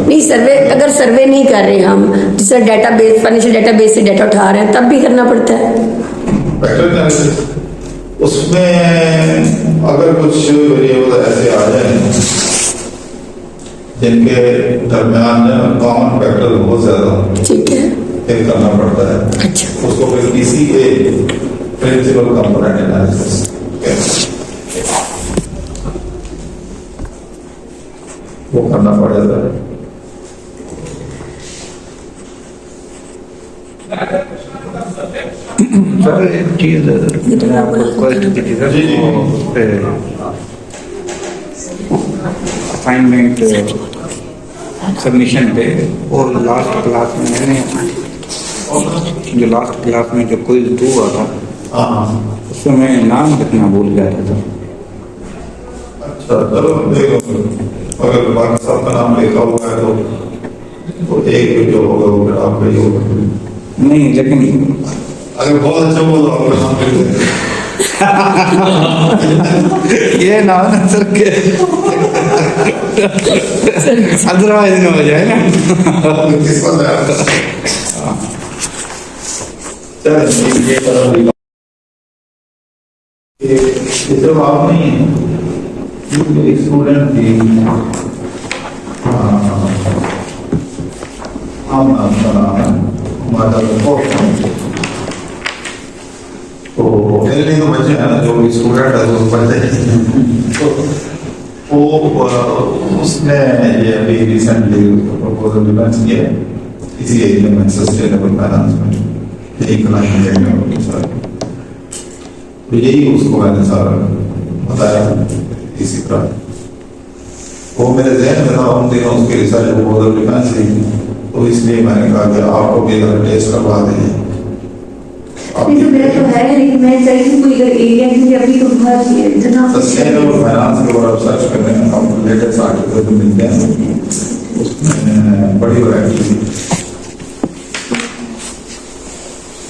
नहीं सर्वे अगर सर्वे नहीं कर रहे हम जिससे डेटाबेस फाइनेंशियल डेटाबेस से डेटा उठा रहे हैं तब भी करना पड़ता है फैक्टर एनालिसिस उसमें अगर कुछ वेरिएबल ऐसे आ जाए जिनके दरमियान कॉमन फैक्टर बहुत ज्यादा ठीक है फिर करना पड़ता है अच्छा उसको फिर किसी के प्रिंसिपल कंपोनेंट एनालिसिस वो करना पड़ जाता है। सर एक चीज मैं आपको रिक्वेस्ट की थी सर असाइनमेंट सबमिशन पे और लास्ट क्लास में मैंने जो लास्ट क्लास में जो क्विज 2 हुआ था उसमें मैं नाम लिखना भूल गया था। अच्छा चलो देखो अगर बाकी सबका नाम लिखा हुआ है तो एक जो होगा वो आपका ही होगा नहीं लेकिन अगर बहुत अच्छा हुआ तो आपका नाम लिख देंगे ये ना हो ना सर के अदरवाइज ना हो जाए ना। किसको दे? चलो ये करो। ये तो आप नहीं है, ये स्टूडेंट थी। हम हमारा तो मेरे लिए तो बच्चे हैं ना जो स्टूडेंट है वो पढ़ते हैं। तो वो उसने ये अभी रिसेंटली प्रपोजल डिफेंस किया है इसी एरिया में सस्टेनेबल फाइनेंस में 1 लाख मिलेगा सर। तो यही उसको मैंने सारा बताया इसी तरह। वो मेरे जहन में था उन दिनों उसके रिसर्च प्रपोजल डिफेंस थी, तो इसलिए मैंने कहा कि आपको भी अगर टेस्ट करवा दें। नहीं तो मेरा तो है, लेकिन मैं चाहती हूँ कोई अगर एरिया की अभी तो बहुत इतना सस्टेनेबल फाइनेंस के ऊपर सर्च कर रहे हैं, आपको लेटेस्ट आर्टिकल जो मिलते हैं उसमें बड़ी वैरायटी थी।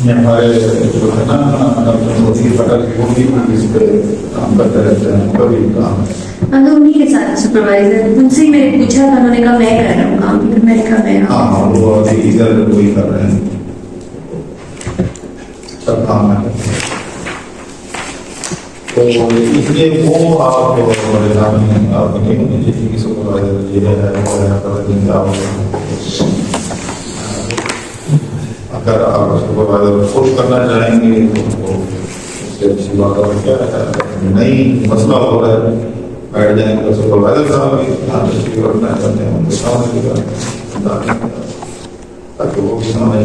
हमारे जो है ना डॉक्टर मोदी पटेल वो भी इस पे काम करते रहते हैं, उनका भी काम है। हाँ तो उन्हीं के साथ सुपरवाइजर उनसे ही मैंने पूछा था, उन्होंने कहा मैं कर रहा हूँ काम, फिर मैंने कहा मैं हाँ वो अभी इधर वही कर रहे हैं, सब काम है। तो इसलिए वो आप नहीं होनी चाहिए कि सुपरवाइजर ये है वो है, अगर आप सुपरवाइजर पुश करना चाहेंगे तो उससे अच्छी बात और क्या है। नहीं मसला हो रहा है बैठ जाएंगे तो सुपरवाइजर साहब भी करना चाहते हैं उनके सामने ताकि वो भी समझ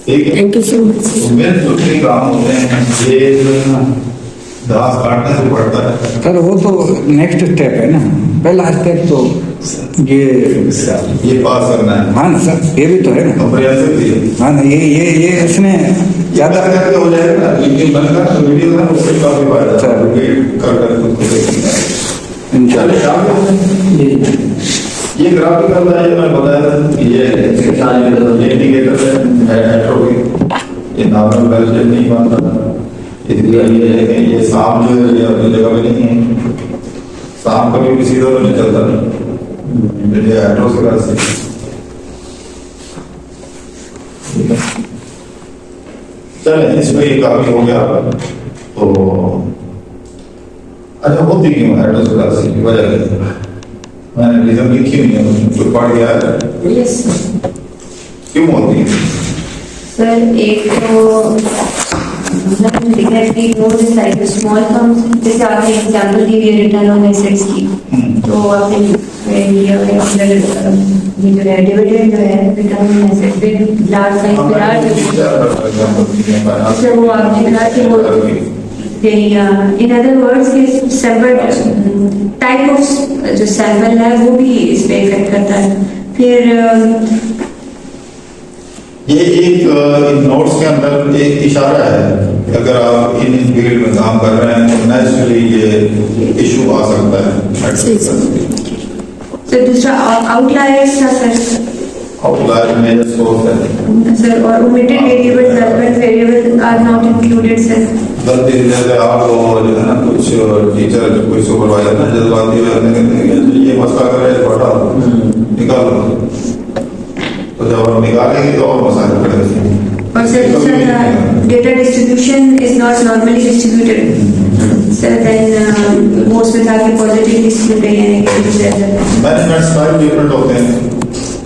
ठीक है। Thank you so much. मेरे दूसरे काम होते हैं ये घास काटने से बढ़ता है सर वो तो नेक्स्ट स्टेप है ना, पहला स्टेप तो ये पास करना है। हाँ ना सर, ये भी तो है ना। कंप्रिहेंसिव थी। हाँ ना, ये इसमें ज्यादा करके हो जाएगा लेकिन बनकर तो वीडियो ना उससे काफी फायदा अच्छा। कर उसको देखेंगे इंशाल्लाह। ये ग्राफिकल था, ये मैं बताया था ये इंडिकेटर है एट्रोफी, ये नॉर्मल वेल्शन नहीं बनता था। इसलिए ये है कि ये सांप जो है ये अपनी जगह पे नहीं है, सांप कभी भी सीधा नहीं चलता ये एट्रोफी से। चले इसमें ये काफी हो गया। तो अच्छा होती क्यों एट्रोफी की वजह मैंने रीजन लिखी नहीं है, जो पढ़ गया है यस क्यों होती है। सर एक तो मतलब लिखा है कि no this like small firms, जैसे आपने एग्जांपल दी है रिटर्न ऑन एसेट्स की, तो आपने ये जो है डिविडेंड जो है रिटर्न ऑन एसेट्स पे लार्ज साइज पे लार्ज वो आपने कहा कि वो in other words separate type of जो सैंपल है वो भी इस पे इफेक्ट करता है। फिर ये एक नोट्स के अंदर एक इशारा है कि अगर आप इन फील्ड में काम कर रहे हैं तो नेचुरली ये इशू आ सकता है। सर दूसरा आउटलायर्स का सर आउटलायर मेजर सोर्स है सर, और omitted variables, relevant variables are not included sir। गलती जैसे आप जो है ना कुछ टीचर कोई सुपरवाइजर ना जज्बाती ये मसला करे बड़ा निकाल लो, तो जब हम निकालेंगे तो और मसाले पड़ेंगे। और सर दूसरा data distribution is not normally distributed sir, then वो उसमें था कि positive distributed या negative। मैनेजमेंट स्टाइल डिफरेंट होते हैं,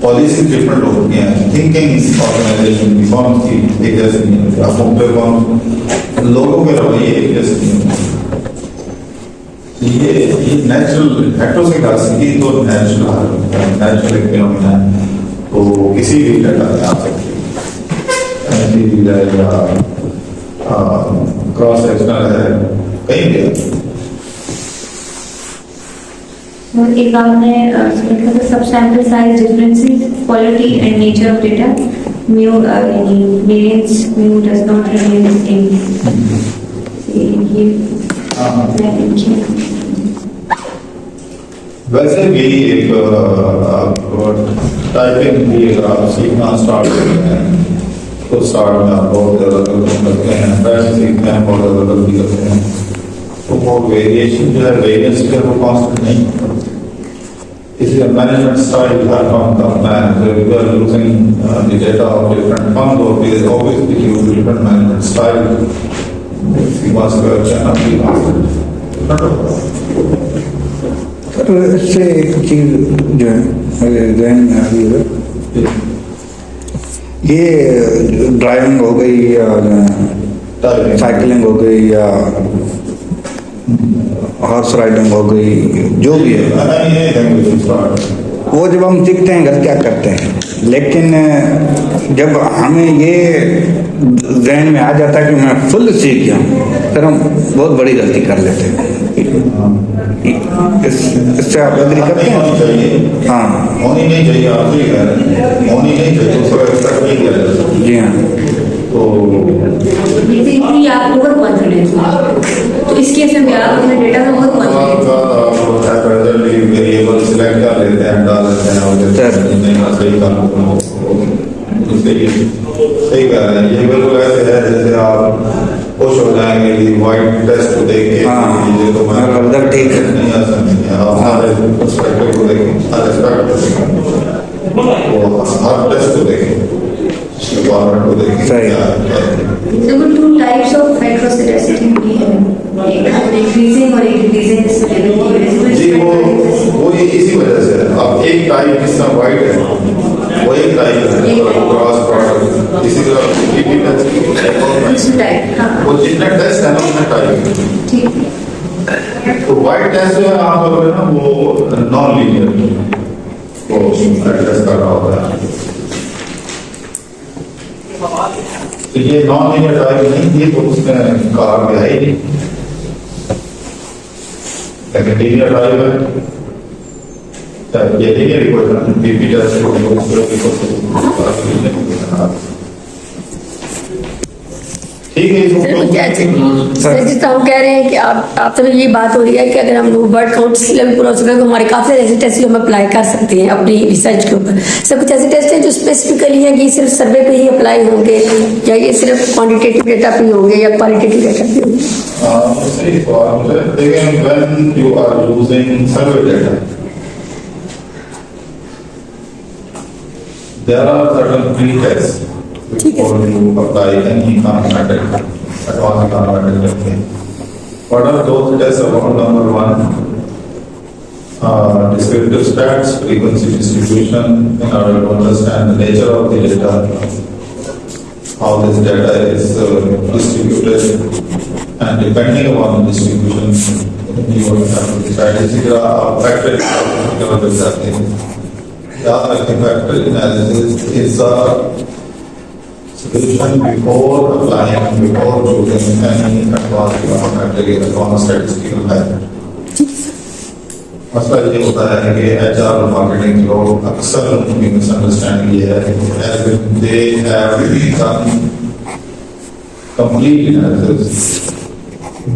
पॉलिसी डिफरेंट होती हैं, थिंकिंग ऑर्गेनाइजेशन की फॉर्म की एक जैसे नहीं होती, आप पे लोगों के रवैये एक जैसे नहीं होते। ये नेचुरल हेटेरोसिटी तो नेचुरल फिनोमेना है, तो किसी भी डाटा में आ सकती है या क्रॉस सेक्शनल है कहीं भी। और एक आपने सब sample size differences quality and nature of data mu यानी variance mu does not remain the same. वैसे भी एक टाइपिंग भी अगर आप सीखना स्टार्ट करते हैं तो स्टार्ट में आप बहुत ज़्यादा गलती करते हैं, पैसे सीखते हैं, बहुत ज़्यादा गलती करते हैं, तो वो वेरिएशन जो है वेरियंस जो है वो कांस्टेंट नहीं होता। इसलिए मैनेजमेंट स्टाइल हर फर्म का अपना है, so if you are using the data of different firms or there is obviously use different management style, you must cannot be constant. Sir इससे एक चीज जो है मेरे जहन में आ रही है, ये ड्राइविंग हो गई या साइकिलिंग हो गई या हॉर्स राइडिंग हो गई, जो भी है, वो जब हम सीखते हैं गलतियाँ करते हैं, लेकिन जब हमें ये जहन में आ जाता है कि मैं फुल सीख गया हूँ, फिर हम बहुत बड़ी गलती कर लेते हैं। इससे आप एग्री करते हैं? हाँ, होनी नहीं चाहिए, आप सही कह रहे हैं, होनी नहीं चाहिए, उसको एक्सपेक्ट नहीं किया जाता। जी हाँ। तो बेसिकली आप ओवर कॉन्फिडेंस तो इस केस में आप अपने डेटा में बहुत कॉन्फिडेंस वेरिएबल सिलेक्ट कर लेते हैं, डाल देते हैं और सही काम सही कह रहे हैं। ये बिल्कुल ऐसे है जैसे आप खुश हो जाएंगे कि वाइट टेस्ट को देख के ये तो मैं ठीक है, नहीं आ सकते, आप सारे पर्सपेक्टिव को देखें, हर एस्पेक्ट को देखें, हर टेस्ट को देखें, डिपार्टमेंट को देखें। There were two types of heteroscedasticity we have. एक increasing और एक decreasing जी वो ये इसी वजह से है। अब एक टाइप जिसका वाइट है वो एक टाइप है क्रॉस प्रोडक्ट, इसी तरह वो जितने टेस्ट है ना उतने टाइप है। तो वाइट टेस्ट जो है आमतौर पर ना वो नॉन लीनियर वो टेस्ट कर रहा होता है, तो ये नॉन लीनियर टाइप नहीं थी, तो उसने कहा गया ही नहीं, लेकिन लीनियर टाइप है। ये लीनियर इक्वेशन बीपी टेस्ट ठीक है। सर जिस तरह हम कह रहे हैं कि आप तो ये बात हो रही है कि अगर हम लोग वर्ड काउंट लेवल पूरा हो सके तो हमारे काफी ऐसे टेस्ट हम अप्लाई कर सकते हैं अपनी रिसर्च के ऊपर। सर कुछ ऐसे टेस्ट हैं जो स्पेसिफिकली है कि सिर्फ सर्वे पे ही अप्लाई होंगे या ये सिर्फ क्वांटिटेटिव डेटा पे होंगे या क्वालिटेटिव डेटा पे होंगे? सही सवाल है। देखिए when you are using survey data there are certain pre test before you apply any econometric, advanced econometric testing. What are those tests about? Number one, descriptive stats, frequency distribution, in order to understand the nature of the data, how this data is distributed, and depending upon the distribution, you will have to decide. Is it a factor analysis? याद रखें factor analysis is a solution before applying, before choosing any advanced econometric, advanced statistical method. मसला ये होता है कि HR और marketing लोग अक्सर उनकी मिसअंडरस्टैंडिंग ये है कि they have done complete analysis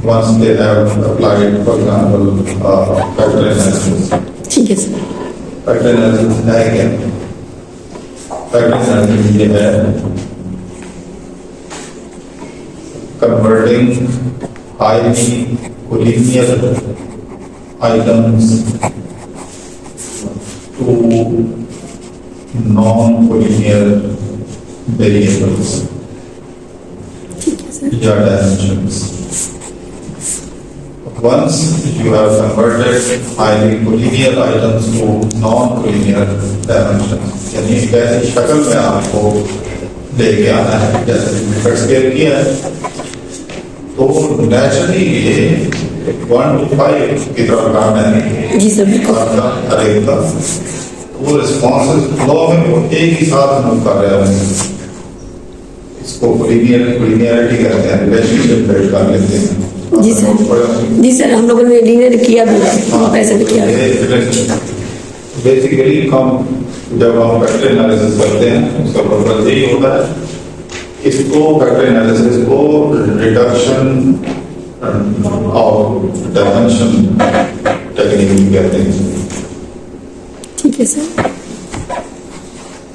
once they have applied, for example, factor analysis. ठीक है सर। Factor analysis है क्या? Factor analysis ये है converting highly collinear items to non-collinear variables या dimensions. Once you have converted highly collinear items to non-collinear dimensions, यानी कैसी शक्ल में आपको लेके आना है, जैसे स्केल किया है तो नेचुरली ये 1 to 5 की तरह काम है जी सर बिल्कुल। हर एक का वो रिस्पॉन्सेस फ्लो में वो एक ही साथ मूव कर रहे हैं, इसको कोलिनियरिटी कहते हैं, रिलेशनशिप बिल्ड कर लेते हैं। जी सर, जी सर हम लोगों ने डिनर किया भी पैसे भी किया। बेसिकली हम जब हम फैक्टर एनालिसिस करते हैं उसका पर्पस यही होता है, इसको फैक्टर एनालिसिस को रिडक्शन ऑफ डायमेंशन टेक्निक कहते हैं। ठीक है सर।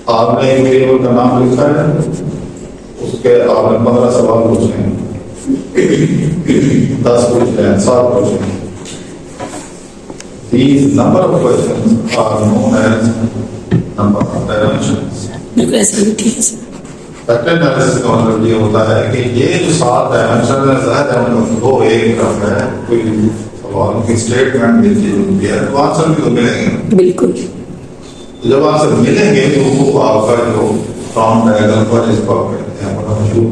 आपने एक वेरिएबल का नाम लिखा है, उसके आपने 15 सवाल पूछे हैं, 10 पूछे हैं, 7 पूछे हैं। These number of questions are known as number of dimensions. बिल्कुल ऐसा ही ठीक है सर। फैक्टर एनालिसिस का मतलब ये होता है कि ये जो 7 डायमेंशन है, ज़ाहिर है मतलब वो एक तरफ है, कोई सवाल की स्टेटमेंट देती है तो आंसर भी तो मिलेंगे। बिल्कुल। जब आंसर मिलेंगे तो वो आपका जो फ्रॉम डायग्राम पर इसको आप कहते हैं बड़ा मशहूर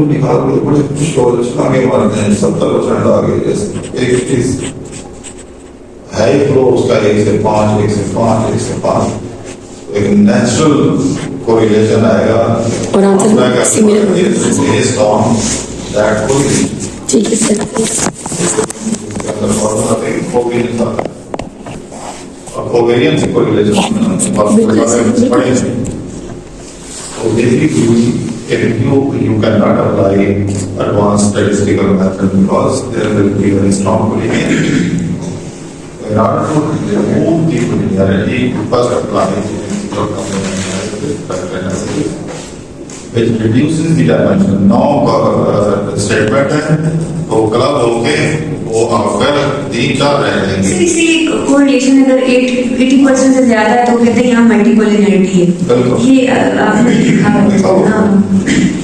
निकाल के बड़े खुश हो आगे मारते हैं 70% आगे। जैसे एक चीज हाई फ्लो उसका 1 से 5, 1 से 5, 1 से 5, एक नेचुरल कोरिलेशन आएगा और answer similar based on that correlation. ठीक है सर। अगर फॉर्मूला पे कोरिलेशन आता है और कोवेरिएंस कोरिलेशन और पढ़ेंगे तो basically you cannot apply advanced statistical method because there will be very strong collinearity. In order to remove the collinearity, you first apply which reduces the dimension. Now statement है तो club होके वो अगर 3-4 रह जाएंगे। इसीलिए कोरिलेशन अगर 80% से ज्यादा है तो कहते हैं यहाँ मल्टीकोलिनरिटी है। ये आपने देखा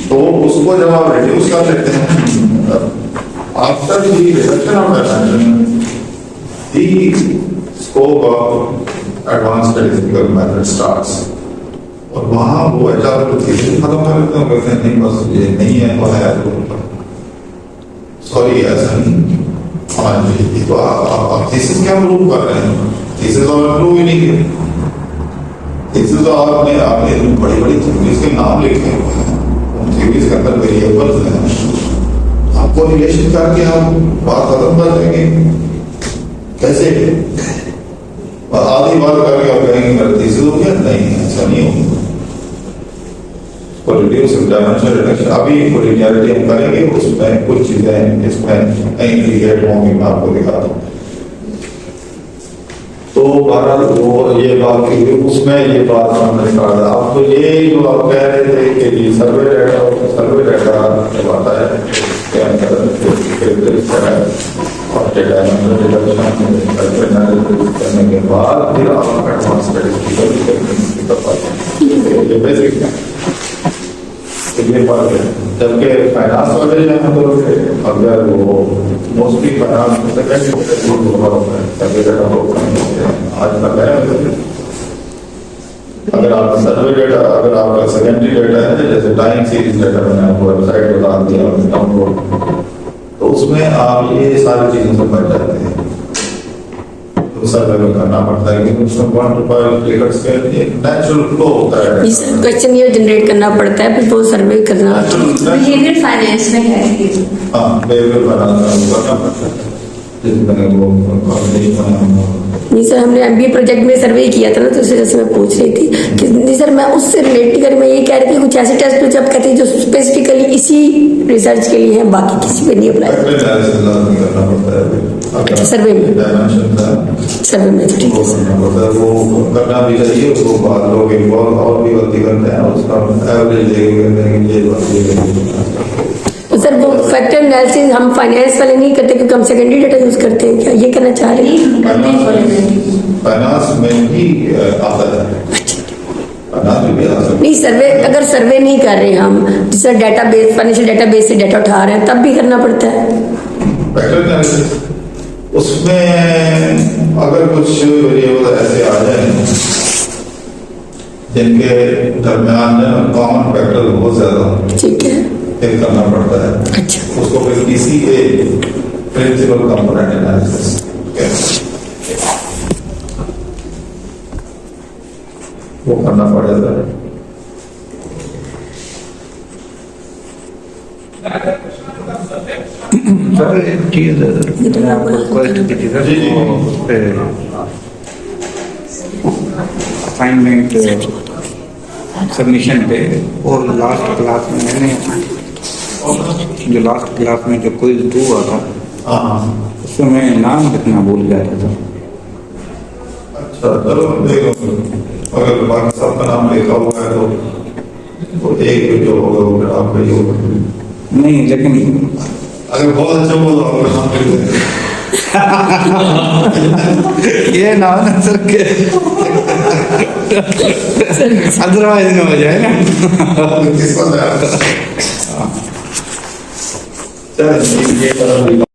तो उसको जब आप रिड्यूस कर लेते हैं after the reduction of dimension the scope of advance statistical method starts और वहां वो एचआर को थीसिस खत्म कर लेते हैं, कहते हैं नहीं बस ये नहीं है तो है तो सॉरी ऐसा नहीं। हाँ जी तो आप थीसिस क्या प्रूव कर रहे हैं? थीसिस और प्रूव ही नहीं किया। थीसिस तो आपने बड़ी बड़ी थ्योरीज के नाम लिखे हुए हैं, थ्योरीज के अंदर वेरिएबल्स हैं, आपको रिलेशन करके हम बात खत्म कर देंगे कैसे? आधी बात करके आप कहेंगे मेरा थीसिस हो गया, नहीं ऐसा नहीं होगा। रिड्यूस डायमेंशन रिडक्शन अभी कोलिनियरिटी हम करेंगे, उसमें कुछ चीजें इसमें इंडिकेट होंगी, मैं आपको दिखाता हूँ। तो बहरहाल वो ये बात की उसमें ये बात हमने निकाला। अब तो ये जो आप कह रहे थे कि ये सर्वे डाटा जब आता है के अंदर और डेटा करने के बाद फिर आप एडवांस स्टैटिस्टिकल कर पाते हैं। ये बेसिक है, ये बात है। जबकि फाइनेंस वाले जो हैं तो अगर वो मोस्टली फाइनेंस सेकेंड आज तक है। अगर आप सर्वे डेटा अगर आपका सेकेंडरी डेटा है जैसे टाइम सीरीज डेटा मैंने आपको वेबसाइट बता दिया डाउनलोड, तो उसमें आप ये सारी चीजें सब बच जाते हैं। तो सर्वे में करना पड़ता है कि उसमें क्वांटिफाइड क्लिकर्स के एक नेचुरल फ्लो होता है। इस क्वेश्चन ये जनरेट करना पड़ता है फिर वो सर्वे करना। बिहेवियर फाइनेंस में है ये। हाँ बिहेवियर फाइनेंस करना पड़ता है जिसमें वो नहीं सर, हमने एमबीए प्रोजेक्ट में सर्वे किया था ना, तो इस वजह से मैं पूछ रही थी कि नहीं सर मैं उससे रिलेट कर मैं ये कह रही थी कुछ ऐसे टेस्ट तो जब कहते हैं जो स्पेसिफिकली इसी रिसर्च के लिए हैं, बाकी किसी पे नहीं अप्लाई सर्वे में ठीक है वो करना भी चाहिए। उसको बाद लोग इन्वॉल्व और भी गलती करते हैं, उसका एवरेज तो सर वो फैक्टर एनालिसिस हम फाइनेंस वाले नहीं करते क्योंकि हम सेकेंडरी डेटा यूज करते हैं, क्या ये करना चाह रहे हैं? फाइनेंस में भी आता है, नहीं सर्वे अगर सर्वे नहीं कर रहे हम जैसे डेटाबेस फाइनेंशियल डेटाबेस से डेटा उठा रहे हैं तब भी करना पड़ता है। फैक्टर एनालिसिस उसमें अगर कुछ वेरिएबल ऐसे आ जाए जिनके दरमियान कॉमन फैक्टर बहुत ज्यादा ठीक है फिर करना पड़ता है। अच्छा उसको फिर किसी के प्रिंसिपल कंपोनेंट एनालिसिस वो करना पड़ जाता है। सर एक चीज रिक्वेस्ट की थी सर, असाइनमेंट सबमिशन पे और लास्ट क्लास में मैंने जो लास्ट क्लास में जो क्विज 2 हुआ था उसमें मैं नाम लिखना भूल गया था। अच्छा चलो देखो, अगर बाकी सबका नाम लिखा हुआ है तो तो एक जो होगा वो फिर आपका ही होगा। नहीं लेकिन अगर बहुत अच्छा हुआ तो आपका नाम फिर देंगे। ये ना हो ना सर के अदरवाइज ना हो जाए ना। किस्मत है। चलो ये